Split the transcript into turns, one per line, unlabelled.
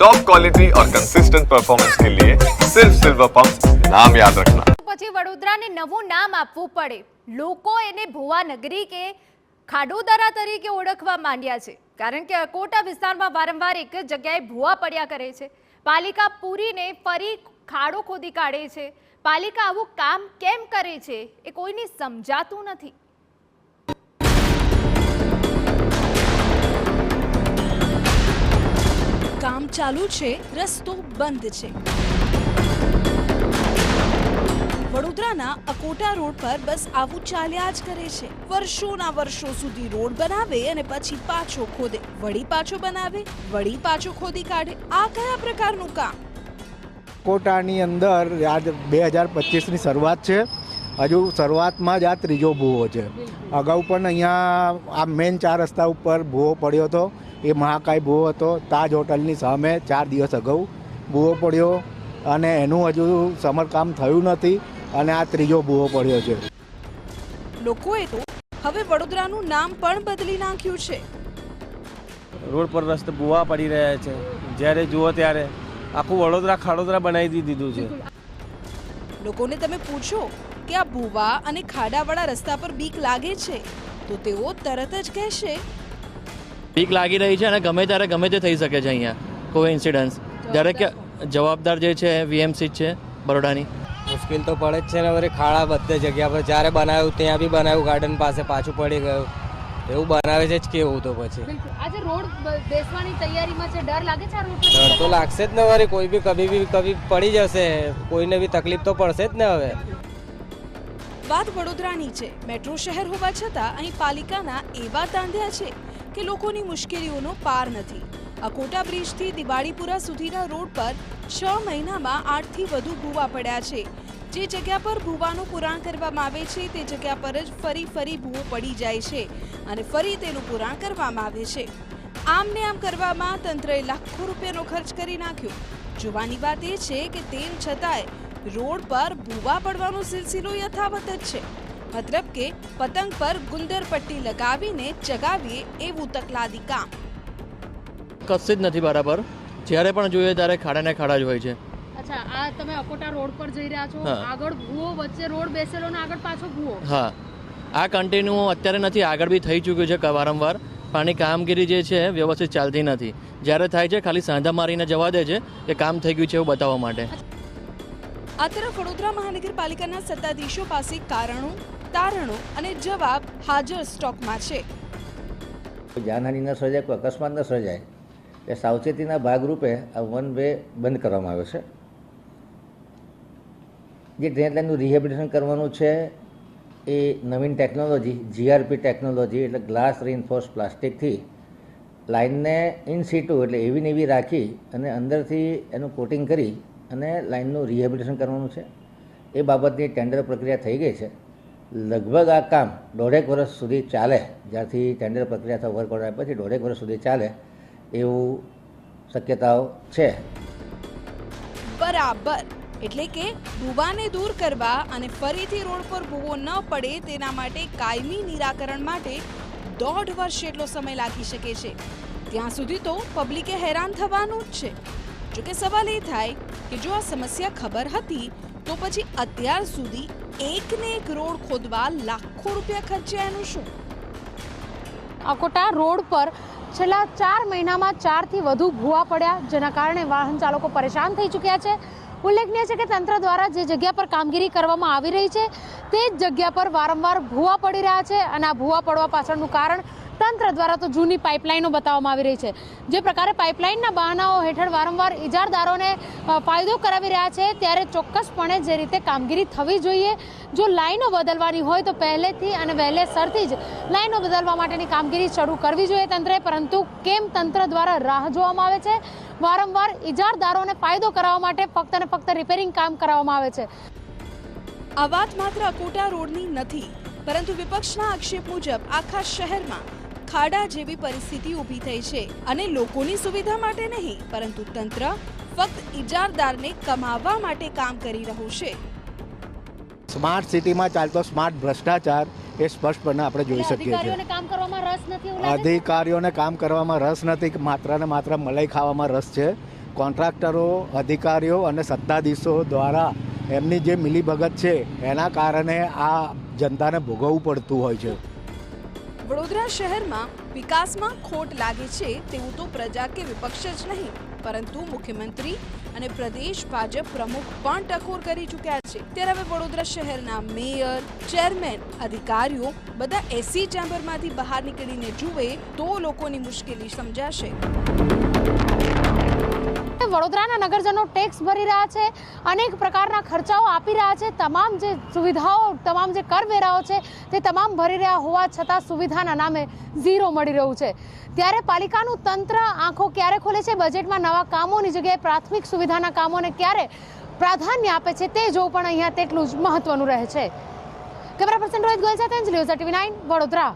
Top quality और consistent performance के लिए सिर्फ सिल्वर पंप नाम याद रखना।
પછી વડોદરાને નવું નામ આપવું પડે, લોકો એને ભુવા નગરી કે ખાડોદરા તરીકે ઓળખવા માંડ્યા છે, કારણ કે અકોટા વિસ્તારમાં વારંવાર એક જ જગ્યાએ ભુવા પડ્યા કરે છે। પાલિકા પૂરીને ફરી ખાડો ખોદી કાઢે છે। પાલિકા આવું કામ કેમ કરે છે એ કોઈને સમજાતું નથી।
કામ ચાલુ છે, રસ્તો બંધ છે। વડોદરાના અકોટા રોડ પર બસ આવું ચાલ્યા જ કરે છે। વર્ષોના વર્ષો સુધી રોડ બનાવે અને પછી પાછો ખોદે, વળી પાછો બનાવે, વળી પાછો ખોદી કાઢે। આ કયા પ્રકારનું કામ?
કોટાની અંદર આજ 2025ની શરૂઆત છે। હજુ શરૂઆતમાં જ આ ત્રીજો ભૂવો છે। અગાઉ પણ અહીંયા આ મેઇન 4 રસ્તા ઉપર ભૂવો પડ્યો હતો। એ મહાકાય ભૂવો હતો। તાજ હોટલની સામે 4 દિવસ અગાઉ ભૂવો પડ્યો અને એનું હજુ સમારકામ થયું નથી અને આ ત્રીજો ભૂવો પડ્યો છે।
લોકોએ તો હવે વડોદરાનું નામ પણ બદલી નાખ્યું છે।
રોડ પર રસ્તે ભૂવા પડી રહ્યા છે। જ્યારે જુઓ ત્યારે આખું વડોદરા ખાડોદરા બનાવી દીધું છે।
લોકોને તમે પૂછો કે આ ભૂવા અને ખાડાવાળા રસ્તા પર બીક લાગે છે તો તેઓ તરત જ કહેશે
બીક લાગી રહી છે અને ગમે ત્યારે ગમે તે થઈ શકે છે। અહીંયા કોઈ ઇન્સિડન્સ જ્યારે કે જવાબદાર જે છે વીએમસી છે બરોડાની।
મુશ્કેલ તો પડે જ છે ને, વળી ખાડા બધે જગ્યા પર જ્યારે બનાવ્યું ત્યાં બી બનાવ્યું, ગાર્ડન પાસે પાછું પડી ગયું, એવું બનાવે છે જ કેવું તો પછી
આજે રોડ બેસવાની તૈયારીમાં છે, ડર લાગે છે આ રોડ પર?
ડર તો લાગશે જ ને, વળી કોઈ બી કભી પડી જશે, કોઈને બી તકલીફ તો પડશે જ ને। હવે
વાત વડોદરાની છે। મેટ્રો શહેર હોવા છતાં અહીં પાલિકાના એવા તાંધ્યા છે કે લોકોની મુશ્કેલીઓનો પાર નથી। અકોટા બ્રિજથી દિવાળીપુરા સુધીના રોડ પર 6 મહિનામાં 8થી વધુ ભૂવા પડ્યા છે। જે જગ્યા પર ભૂવાનું પુરાણ કરવામાં આવે છે તે જગ્યા પર જ ફરી ભૂવો પડી જાય છે અને ફરી તેનું પુરાણ કરવામાં આવે છે। આમને આમ કરવામાં તંત્રએ લાખો રૂપિયાનો ખર્ચ કરી નાખ્યો। જોવાની વાત એ છે કે તેમ છતાંય રોડ પર ભૂવા પડવાનો સિલસિલો યથાવત જ છે। મતલબ કે પતંગ પર ગુંદર પટ્ટી લગાવીને ચગાવીએ એવું તકલાદી કામ।
કશું જ નથી બરાબર। જ્યારે પણ જોઈએ ત્યારે ખાડા ખાડા જ હોય છે।
અચ્છા, આ તમે અકોટા રોડ પર જઈ રહ્યા છો, આગળ ભૂવો, વચ્ચે રોડ બેસેલો ને આગળ પાછો ભૂવો।
હા, આ કન્ટિન્યુ અત્યારે નથી, આગળ બી થઈ ચૂક્યું છે વારંવાર। પાણી કામગીરી જે છે વ્યવસ્થિત ચાલતી નથી। જ્યારે થાય છે ખાલી સાંધા મારીને જવા દે છે કે કામ થઈ ગયું છે એવું બતાવવા માટે।
આ તરફ વડોદરા મહાનગરપાલિકાના સત્તાધીશો પાસે કારણો, તારણો અને જવાબ હાજર સ્ટોકમાં છે।
જાનહાનિ ન સર્જાય, કોઈ અકસ્માત ન સર્જાય એ સાવચેતીના ભાગરૂપે આ વન વે બંધ કરવામાં આવ્યો છે। જે ડ્રેન લાઇનનું રિહેબિલિટેશન કરવાનું છે એ નવીન ટેકનોલોજી જીઆરપી ટેકનોલોજી એટલે ગ્લાસ રીઇન્ફોર્સ પ્લાસ્ટિકથી લાઇનને ઇન સીટુ એટલે એવી ને એવી રાખી અને અંદરથી એનું કોટિંગ કરી અને લાઇનનું રિહેબિલિટેશન કરવાનું છે। એ બાબતની ટેન્ડર પ્રક્રિયા થઈ ગઈ છે। લગભગ આ કામ 1.5 વર્ષ સુધી ચાલે। જ્યારથી ટેન્ડર પ્રક્રિયા અથવા વર્ક ઓર્ડર આપ્યા પછી 1.5 વર્ષ સુધી ચાલે એવું શક્યતાઓ છે।
બરાબર, એટલે કે ભૂવાને દૂર કરવા અને ફરીથી રોડ પર ભૂવો ન પડે તેના માટે કાયમી નિરાકરણ માટે 1.5 વર્ષ જેટલો સમય લાગી શકે છે। ત્યાં સુધી તો પબ્લિકે હેરાન થવાનું જ છે। જોકે સવાલ એ થાય કે જો આ સમસ્યા ખબર હતી તો પછી અત્યાર સુધી એકને એક રોડ ખોદવા લાખો રૂપિયા ખર્ચ્યા એનું શું?
અકોટા રોડ પર છેલ્લા 4 મહિનામાં 4થી વધુ ભૂવા પડ્યા, જેના કારણે વાહન ચાલકો પરેશાન થઈ ચૂક્યા છે। ઉલ્લેખનીય છે કે તંત્ર દ્વારા જે જગ્યા પર કામગીરી કરવામાં આવી રહી છે તે જ જગ્યા પર વારંવાર ભૂવા પડી રહ્યા છે અને આ ભૂવા પડવા પાછળનું કારણ તંત્ર દ્વારા તો જૂની પાઇપલાઇનો બતાવવામાં આવી રહી છે। જે પ્રકારે પાઇપલાઇનના બહાનાઓ હેઠળ વારંવાર ઇજારદારોને ફાયદો કરાવી રહ્યા છે, ત્યારે ચોક્કસપણે જે રીતે કામગીરી થવી જોઈએ, જો લાઈનો બદલવાની હોય તો પહેલેથી અને વહેલેસરથી જ લાઈનો બદલવા માટેની કામગીરી શરૂ કરવી જોઈએ તંત્રએ। પરંતુ કેમ તંત્ર દ્વારા રાહ જોવામાં આવે છે? વારંવાર ઇજારદારોને ફાયદો કરાવવા માટે ફક્ત અને ફક્ત રિપેરિંગ કામ કરાવવામાં આવે છે।
આ વાત માત્ર અકોટા રોડની નથી, પરંતુ વિપક્ષના આક્ષેપ મુજબ આખા શહેરમાં ખાડા જેવી પરિસ્થિતિ ઊભી થઈ છે અને લોકોની સુવિધા માટે નહીં, પરંતુ તંત્ર ફક્ત ઇજારદારને કમાવા માટે કામ કરી રહ્યું છે।
સ્માર્ટ સિટીમાં ચાલતો સ્માર્ટ ભ્રષ્ટાચાર એ સ્પષ્ટપણે આપણે જોઈ શકીએ છીએ।
અધિકારીઓને કામ કરવામાં રસ નથી, એવું લાગે છે?
અધિકારીઓને કામ કરવામાં રસ નથી, માત્ર ને માત્ર મલાઈ ખાવામાં રસ છે। કોન્ટ્રાક્ટરો, અધિકારીઓ અને સત્તાધીશો દ્વારા એમની જે મિલીભગત છે એના કારણે આ જનતાને ભોગવવું પડતું હોય છે.
વડોદરા શહેરમાં વિકાસમાં ખોટ લાગે છે તેવું તો પ્રજા કે વિપક્ષ જ નહીં પરંતુ મુખ્યમંત્રી અને પ્રદેશ ભાજપ પ્રમુખ પણ ટકોર કરી ચૂક્યા છે. ત્યારે હવે વડોદરા શહેરના મેયર, ચેરમેન, અધિકારીઓ બધા એસી ચેમ્બરમાંથી બહાર નીકળીને જુએ તો લોકોની મુશ્કેલી સમજાશે.
વડોદરાના નગરજનો ટેક્સ ભરી રહ્યા છે, અનેક પ્રકારના ખર્ચાઓ આપી રહ્યા છે, તમામ જે સુવિધાઓ, તમામ જે કરવેરાઓ છે તે તમામ ભરી રહ્યા હોવા છતાં સુવિધાના નામે ઝીરો મળી રહ્યું છે. ત્યારે પાલિકાનું તંત્ર આંખો ક્યારે ખોલે છે, બજેટમાં નવા કામોની જગ્યાએ પ્રાથમિક સુવિધાના કામોને ક્યારે પ્રાધાન્ય આપે છે તે જોવું પણ અહીંયા તેટલું જ મહત્વનું રહે છે. કેમેરા પર્સન રોહિત ગોયલ સાથે અંજલિ, TV9 વડોદરા.